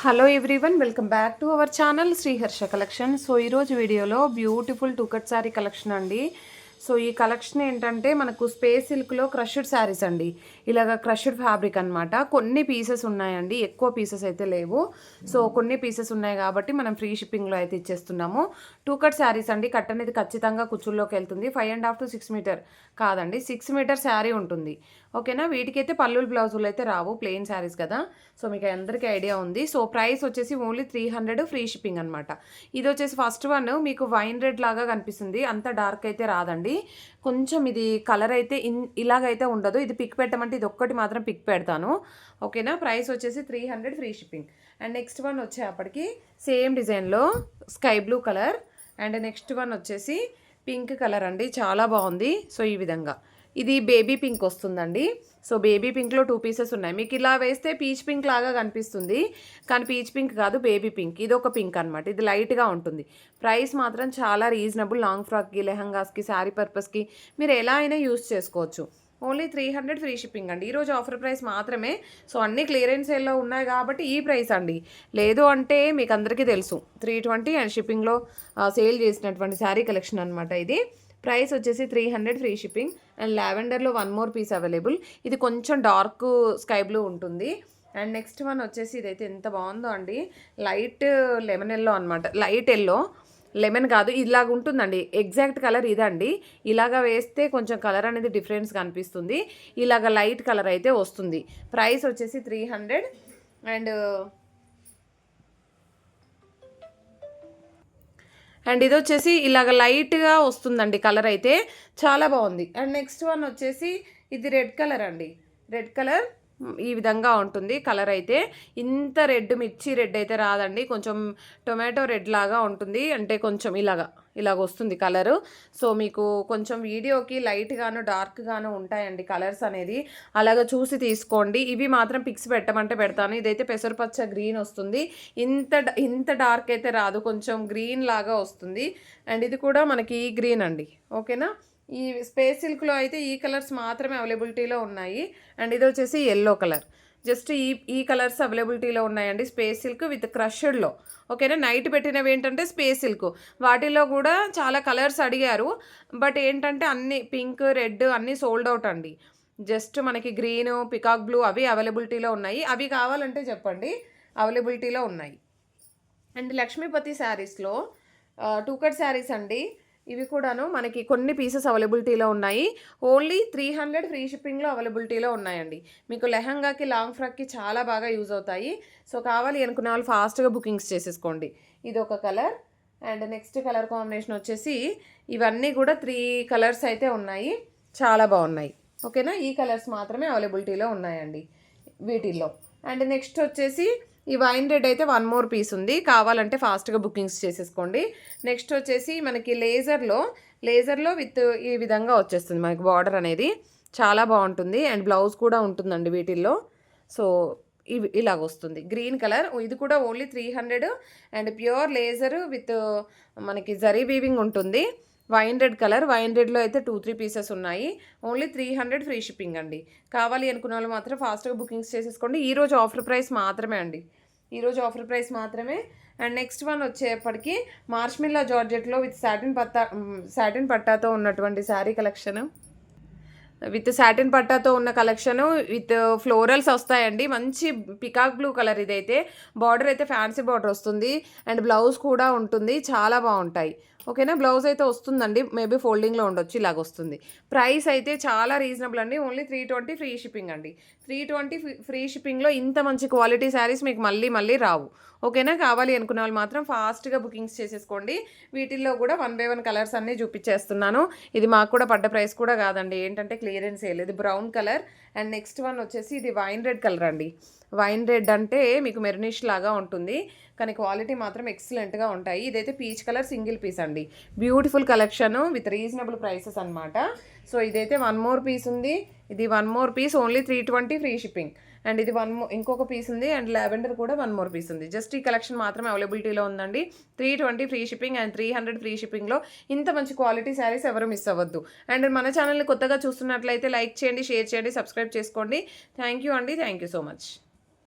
Hello everyone, welcome back to our channel Sriharsha collection. So ఈరోజు వీడియోలో beautiful two cut sari collection అండి. So ఈ collection ఏంటంటే మనకు స్పేస్ సిల్క్లో క్రష్డ్ శారీస్ అండి. ఇలాగ క్రష్డ్ ఫ్యాబ్రిక్ అనమాట. కొన్ని పీసెస్ ఉన్నాయండి, ఎక్కువ పీసెస్ అయితే లేవు. సో కొన్ని పీసెస్ ఉన్నాయి కాబట్టి మనం ఫ్రీ షిప్పింగ్లో అయితే ఇచ్చేస్తున్నాము. టూ కట్ శారీస్ అండి. కట్ అనేది ఖచ్చితంగా కుచ్చుల్లోకి వెళ్తుంది. 5.5 to 6 మీటర్ కాదండి, 6 మీటర్ శారీ ఉంటుంది. ఓకేనా. వీటికైతే పల్లులు బ్లౌజులు అయితే రావు, ప్లెయిన్ శారీస్ కదా. సో మీకు అందరికీ ఐడియా ఉంది. సో ప్రైస్ వచ్చేసి ఓన్లీ 300 ఫ్రీ షిప్పింగ్ అనమాట. ఇది వచ్చేసి ఫస్ట్ వన్ మీకు వైన్ రెడ్ లాగా కనిపిస్తుంది, అంత డార్క్ అయితే రాదండి. కొంచెం ఇది కలర్ అయితే ఇలాగైతే ఉండదు. ఇది పిక్ పెట్టమంటే ఇది ఒక్కటి మాత్రం పిక్ పెడతాను. ఓకేనా. ప్రైస్ వచ్చేసి 300 free shipping. And next one వచ్చేప్పటికి సేమ్ డిజైన్లో sky blue colour. And next one వచ్చేసి పింక్ కలర్ అండి, చాలా బాగుంది. సో ఈ విధంగా ఇది బేబీ పింక్ వస్తుందండి. సో బేబీ పింక్లో 2 పీసెస్ ఉన్నాయి. మీకు ఇలా వేస్తే పీచ్ పింక్ లాగా కనిపిస్తుంది, కానీ పీచ్ పింక్ కాదు, బేబీ పింక్. ఇది ఒక పింక్ అనమాట. ఇది లైట్గా ఉంటుంది. ప్రైస్ మాత్రం చాలా రీజనబుల్. లాంగ్ ఫ్రాక్కి, లెహంగాస్కి, శారీ పర్పస్కి మీరు ఎలా అయినా యూస్ చేసుకోవచ్చు. ఓన్లీ 300 ఫ్రీ షిప్పింగ్ అండి. ఈరోజు ఆఫర్ ప్రైస్ మాత్రమే. సో అన్ని క్లియరెన్స్ సేల్లో ఉన్నాయి కాబట్టి ఈ ప్రైస్ అండి. లేదు అంటే మీకు అందరికీ తెలుసు 320 అండ్ షిప్పింగ్లో సేల్ చేసినటువంటి శారీ కలెక్షన్ అనమాట ఇది. ప్రైస్ వచ్చేసి 300 ఫ్రీ షిప్పింగ్. అండ్ లావెండర్లో 1 మోర్ పీస్ అవైలబుల్. ఇది కొంచెం డార్క్ స్కై బ్లూ ఉంటుంది. అండ్ నెక్స్ట్ వన్ వచ్చేసి ఇదైతే ఎంత బాగుందో అండి, లైట్ లెమన్ ఎల్లో అనమాట. లైట్ ఎల్లో, లెమన్ కాదు, ఇలాగ ఉంటుందండి. ఎగ్జాక్ట్ కలర్ ఇదండి. ఇలాగ వేస్తే కొంచెం కలర్ అనేది డిఫరెన్స్ కనిపిస్తుంది. ఇలాగ లైట్ కలర్ అయితే వస్తుంది. ప్రైస్ వచ్చేసి 300. అండ్ ఇది వచ్చేసి ఇలాగ లైట్గా వస్తుందండి, కలర్ అయితే చాలా బాగుంది. అండ్ నెక్స్ట్ వన్ వచ్చేసి ఇది రెడ్ కలర్ అండి. రెడ్ కలర్ ఈ విధంగా ఉంటుంది కలర్ అయితే. ఇంత రెడ్, మిర్చి రెడ్ అయితే రాదండి, కొంచెం టొమాటో రెడ్ లాగా ఉంటుంది. అంటే కొంచెం ఇలాగ వస్తుంది కలరు. సో మీకు కొంచెం వీడియోకి లైట్గాను డార్క్గాను ఉంటాయండి కలర్స్ అనేది, అలాగ చూసి తీసుకోండి. ఇవి మాత్రం పిక్స్ పెట్టమంటే పెడతాను. ఇదైతే పెసరపచ్చ గ్రీన్ వస్తుంది. ఇంత డార్క్ అయితే రాదు, కొంచెం గ్రీన్ లాగా వస్తుంది. అండ్ ఇది కూడా మనకి గ్రీన్ అండి. ఓకేనా. ఈ స్పేస్ సిల్క్లో అయితే ఈ కలర్స్ మాత్రమే అవైలబిలిటీలో ఉన్నాయి. అండ్ ఇది వచ్చేసి ఎల్లో కలర్. జస్ట్ ఈ కలర్స్ అవైలబిలిటీలో ఉన్నాయండి, స్పేస్ సిల్క్ విత్ క్రషెడ్లో. ఓకేనా. నైట్ పెట్టినవి ఏంటంటే స్పేస్ సిల్క్, వాటిలో కూడా చాలా కలర్స్ అడిగారు. బట్ ఏంటంటే అన్ని పింక్, రెడ్ అన్నీ సోల్డ్ అవుట్ అండి. జస్ట్ మనకి గ్రీన్, పికాక్ బ్లూ అవి అవైలబిలిటీలో ఉన్నాయి. అవి కావాలంటే చెప్పండి, అవైలబిలిటీలో ఉన్నాయి. అండ్ లక్ష్మీపతి శారీస్లో టూ కట్ శారీస్ అండి. ఇవి కూడాను మనకి కొన్ని పీసెస్ అవైలబిలిటీలో ఉన్నాయి. ఓన్లీ 300 ఫ్రీ షిప్పింగ్లో అవైలబిలిటీలో ఉన్నాయండి. మీకు లెహంగాకి, లాంగ్ ఫ్రాక్కి చాలా బాగా యూజ్ అవుతాయి. సో కావాలి అనుకునే వాళ్ళు ఫాస్ట్గా బుకింగ్స్ చేసేసుకోండి. ఇది ఒక colour. And next colour combination వచ్చేసి ఇవన్నీ కూడా 3 కలర్స్ అయితే ఉన్నాయి, చాలా బాగున్నాయి. ఓకేనా. ఈ కలర్స్ మాత్రమే అవైలబిలిటీలో ఉన్నాయండి వీటిల్లో. అండ్ నెక్స్ట్ వచ్చేసి ఈ వైన్ రెడ్ అయితే 1 మోర్ పీస్ ఉంది, కావాలంటే ఫాస్ట్గా బుకింగ్స్ చేసేసుకోండి. నెక్స్ట్ వచ్చేసి మనకి లేజర్లో విత్ ఈ విధంగా వచ్చేస్తుంది మనకి బార్డర్ అనేది, చాలా బాగుంటుంది. అండ్ బ్లౌజ్ కూడా ఉంటుందండి వీటిల్లో. సో ఇలాగ వస్తుంది గ్రీన్ కలర్. ఇది కూడా only 300. And pure laser with మనకి జరీ వీవింగ్ ఉంటుంది. Wine red colour. వైన్ రెడ్లో అయితే 2-3 పీసెస్ ఉన్నాయి. ఓన్లీ 300 ఫ్రీ షిప్పింగ్ అండి. కావాలి అనుకున్న వాళ్ళు మాత్రం ఫాస్ట్గా బుకింగ్స్ చేసేసుకోండి. ఈరోజు ఆఫర్ ప్రైస్ మాత్రమే అండి, ఈరోజు ఆఫర్ ప్రైస్ మాత్రమే. అండ్ నెక్స్ట్ వన్ వచ్చేప్పటికి మార్ష్మిల్లా జార్జెట్లో విత్ సాటిన్ పట్టాతో ఉన్నటువంటి శారీ కలెక్షన్. విత్ సాటిన్ పట్టాతో ఉన్న కలెక్షను విత్ ఫ్లోరల్స్ వస్తాయండి. మంచి పికాక్ బ్లూ కలర్. ఇదైతే బార్డర్ అయితే ఫ్యాన్సీ బార్డర్ వస్తుంది. అండ్ బ్లౌజ్ కూడా ఉంటుంది, చాలా బాగుంటాయి. ఓకేనా. బ్లౌజ్ అయితే వస్తుందండి, మేబీ ఫోల్డింగ్లో ఉండొచ్చు, ఇలాగ వస్తుంది. ప్రైస్ అయితే చాలా రీజనబుల్ అండి. ఓన్లీ 320 ఫ్రీ షిప్పింగ్ అండి. 320 ఫ్రీ షిప్పింగ్లో ఇంత మంచి క్వాలిటీ శారీస్ మీకు మళ్ళీ రావు. ఓకేనా. కావాలి అనుకున్న వాళ్ళు మాత్రం ఫాస్ట్గా బుకింగ్స్ చేసేసుకోండి. వీటిల్లో కూడా 1 by 1 కలర్స్ అన్నీ చూపించేస్తున్నాను. ఇది మాకు కూడా పడ్డ ప్రైస్ కూడా కాదండి, ఏంటంటే క్లియరెన్స్ సేల్. ఇది brown colour. And next one వచ్చేసి ఇది వైన్ రెడ్ కలర్ అండి. వైన్ రెడ్ అంటే మీకు మెరూనిష్ లాగా ఉంటుంది, కానీ క్వాలిటీ మాత్రం ఎక్సలెంట్గా ఉంటాయి. ఇదైతే పీచ్ కలర్ సింగిల్ పీస్ అండి. Beautiful collection with reasonable prices అనమాట. సో ఇదైతే 1 మోర్ పీస్ ఉంది. ఇది 1 more piece only 320 free shipping. And ఇది ఇంకొక పీస్ ఉంది. అండ్ లావెండర్ కూడా 1 మోర్ పీస్ ఉంది. జస్ట్ ఈ కలెక్షన్ మాత్రమే అవైలబిలిటీలో ఉందండి. 320 ఫ్రీ షిప్పింగ్ అండ్ 300 ఫ్రీ షిప్పింగ్లో ఇంత మంచి క్వాలిటీ శారీస్ ఎవరు మిస్ అవ్వద్దు. అండ్ మన ఛానల్ని కొత్తగా చూస్తున్నట్లయితే లైక్ చేయండి, షేర్ చేయండి, సబ్స్క్రైబ్ చేసుకోండి. థ్యాంక్ యూ అండి. Thank you so much.